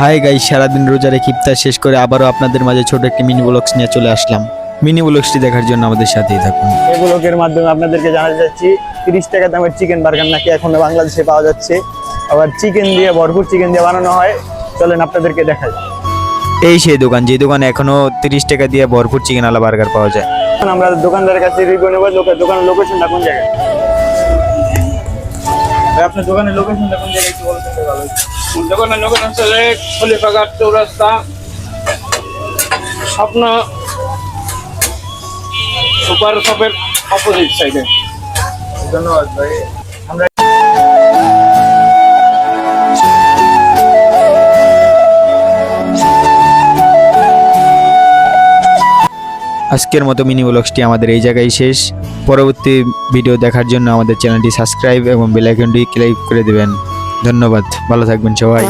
Hi guys, সারাদিন রোজা রেখে ইফতার শেষ করে আবারও আপনাদের মাঝে ছোট একটি মিনি ব্লগস নিয়ে চলে আসলাম। মিনি ব্লগসটি দেখার জন্য আমাদের সাথেই থাকুন। এই ব্লগের মাধ্যমে আপনাদেরকে জানাতে যাচ্ছি 30 টাকা দামের চিকেন বার্গার নাকি এখনো বাংলাদেশে পাওয়া যাচ্ছে। আবার চিকেন দিয়ে ভরপুর চিকেন দিয়ে বানানো হয়। চলেন আপনাদেরকে দেখাই। এই সেই দোকান, যে দোকানে এখনো 30 টাকা দিয়ে ভরপুর চিকেন আলা বার্গার পাওয়া যায়। এখন আমরা দোকানদারের কাছে রিভিউ নেব। দোকানের লোকেশনটা কোন জায়গায়? ভাই, আপনার দোকানের লোকেশনটা কোন জায়গায় একটু বলতে ভালো হতো। দোকানের লোকেশন হচ্ছে খলিফাঘাট চৌরাস্তা, স্বপ্ন সুপার শপের অপোজিট সাইডে। ধন্যবাদ ভাই। আমরা আজকের মতো মিনি ব্লগসটি আমাদের এই জায়গায় শেষ। পরবর্তী ভিডিও দেখার জন্য আমাদের চ্যানেলটি সাবস্ক্রাইব এবং বেল আইকনটি ক্লিক করে দেবেন। ধন্যবাদ, ভালো থাকবেন সবাই।